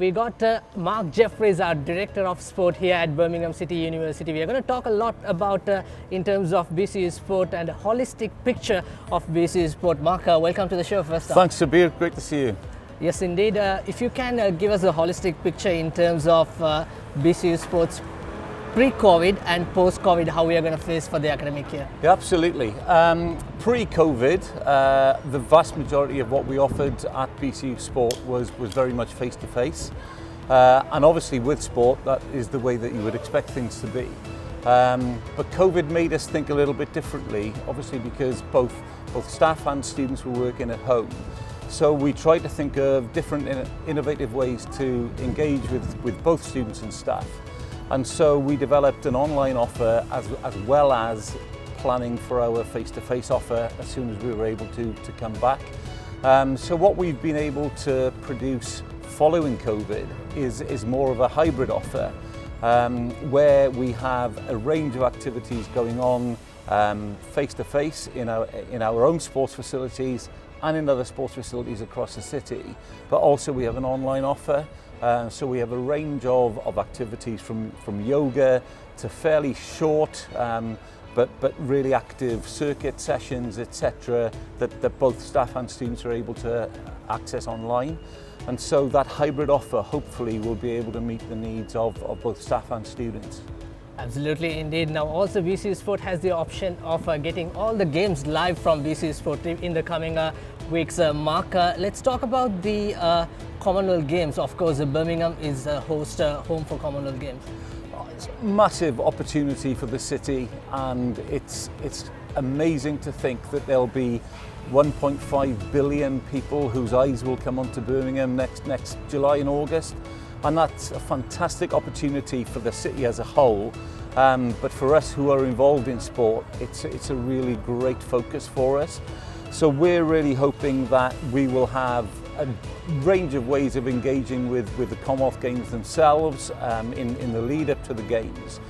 we got Mark Jeffries, our Director of Sport here at Birmingham City University. We are going to talk a lot about in terms of BCU Sport and a holistic picture of BCU Sport. Mark, welcome to the show first. Thanks, Sabir. Great to see you. Yes, indeed. If you can give us a holistic picture in terms of BCU Sports pre-COVID and post-COVID, how we are going to face for the academic year. Yeah, absolutely. Pre-COVID, the vast majority of what we offered at BCU Sport was very much face-to-face. And obviously with sport, that is the way that you would expect things to be. But COVID made us think a little bit differently, obviously because both staff and students were working at home. So we tried to think of different innovative ways to engage with both students and staff. And so we developed an online offer as well as planning for our face-to-face offer as soon as we were able to come back. So what we've been able to produce following COVID is more of a hybrid offer where we have a range of activities going on face-to-face in our own sports facilities and in other sports facilities across the city. But also we have an online offer. So we have a range of activities from yoga to fairly short but really active circuit sessions, etc., that both staff and students are able to access online. And so that hybrid offer hopefully will be able to meet the needs of both staff and students. Absolutely, indeed. Now also BCU Sport has the option of getting all the games live from BCU Sport in the coming weeks. Mark, let's talk about the Commonwealth Games. Of course, Birmingham is home for Commonwealth Games. It's a massive opportunity for the city, and it's amazing to think that there'll be 1.5 billion people whose eyes will come onto Birmingham next July and August. And that's a fantastic opportunity for the city as a whole. But for us who are involved in sport, it's a really great focus for us. So we're really hoping that we will have a range of ways of engaging with the Commonwealth Games themselves in the lead up to the Games.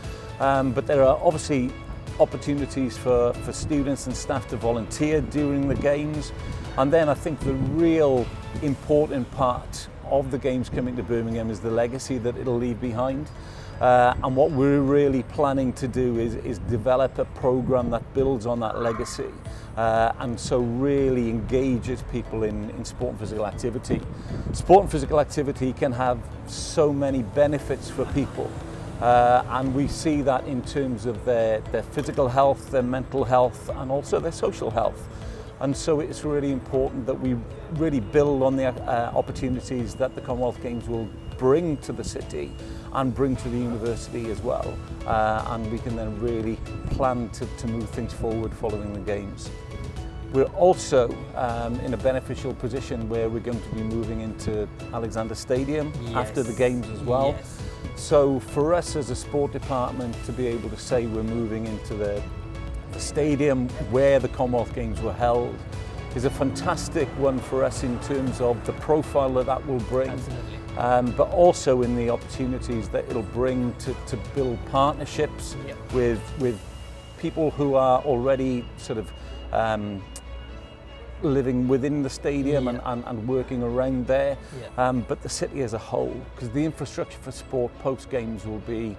But there are obviously opportunities for students and staff to volunteer during the Games. And then I think the real important part of the Games coming to Birmingham is the legacy that it'll leave behind. And what we're really planning to do is develop a program that builds on that legacy and so really engages people in sport and physical activity. Sport and physical activity can have so many benefits for people, and we see that in terms of their physical health, their mental health, and also their social health. And so it's really important that we really build on the opportunities that the Commonwealth Games will bring to the city and bring to the university as well. And we can then really plan to move things forward following the Games. We're also in a beneficial position where we're going to be moving into Alexander Stadium after the Games as well. Yes. So for us as a sport department to be able to say we're moving into the stadium where the Commonwealth Games were held is a fantastic one for us in terms of the profile that will bring, but also in the opportunities that it'll bring to build partnerships with people who are already sort of living within the stadium and working around there, but the city as a whole, because the infrastructure for sport post-Games will be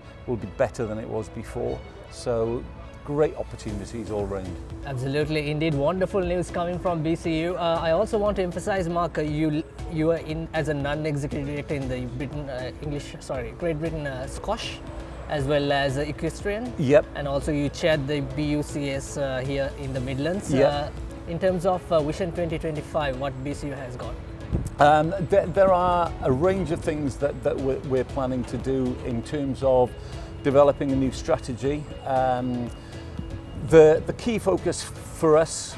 better than it was before. So great opportunities all round. Absolutely, indeed, wonderful news coming from BCU. I also want to emphasize, Mark, you are in as a non-executive director in the Great Britain squash, as well as equestrian. Yep. And also you chaired the BUCS here in the Midlands. Yep. In terms of Vision 2025, what BCU has got? There are a range of things that we're planning to do in terms of developing a new strategy. The key focus for us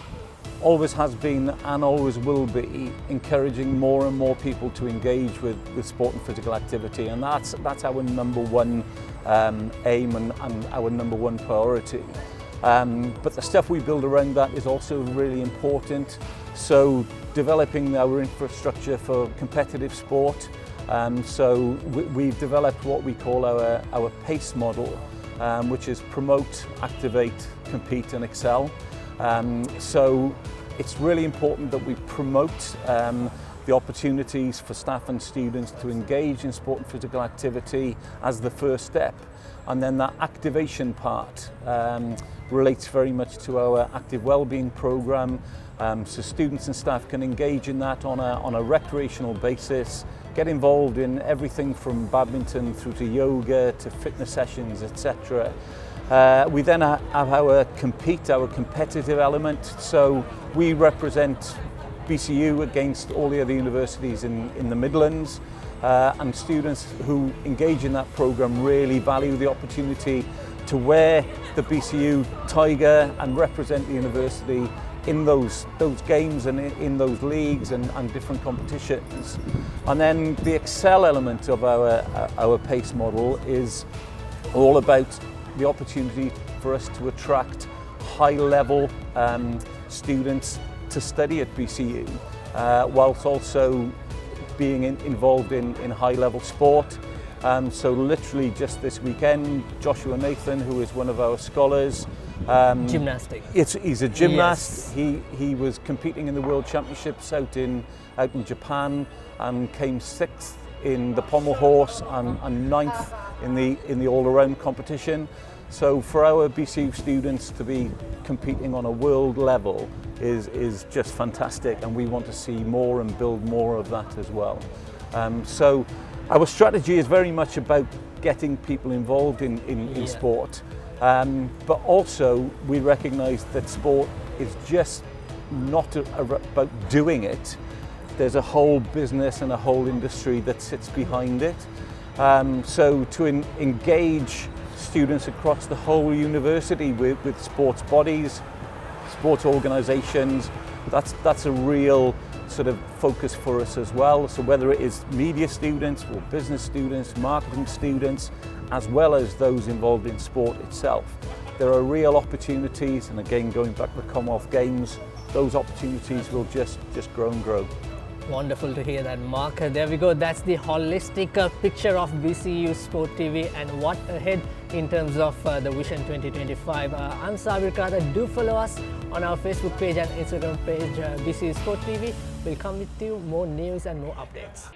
always has been and always will be encouraging more and more people to engage with sport and physical activity, and that's our number one aim and our number one priority. But the stuff we build around that is also really important. So developing our infrastructure for competitive sport. So we've developed what we call our PACE model, which is promote, activate, compete and excel. So it's really important that we promote the opportunities for staff and students to engage in sport and physical activity as the first step. And then that activation part relates very much to our active wellbeing programme, so students and staff can engage in that on a recreational basis, get involved in everything from badminton through to yoga to fitness sessions, etc. We then have our competitive element, so we represent BCU against all the other universities in the Midlands, and students who engage in that programme really value the opportunity to wear the BCU tiger and represent the university in those games and in those leagues and different competitions. And then the excel element of our PACE model is all about the opportunity for us to attract high-level students to study at BCU, whilst also being involved in high-level sport. So literally just this weekend, Joshua Nathan, who is one of our scholars, gymnastics. He's a gymnast. Yes. He was competing in the World Championships out in Japan and came 6th in the pommel horse and 9th in the all-around competition. So for our BCU students to be competing on a world level is just fantastic, and we want to see more and build more of that as well. So our strategy is very much about getting people involved in sport, but also we recognise that sport is just not about doing it. There's a whole business and a whole industry that sits behind it. So to engage students across the whole university with sports bodies, sports organisations, that's a real sort of focus for us as well. So whether it is media students or business students, marketing students, as well as those involved in sport itself, there are real opportunities, and again going back to the Commonwealth Games, those opportunities will just grow and grow. Wonderful to hear that, Mark. There we go. That's the holistic picture of BCU Sport TV and what ahead in terms of the Vision 2025. I'm Sabir Kata. Do follow us on our Facebook page and Instagram page, BCU Sport TV. We'll come with you more news and more updates.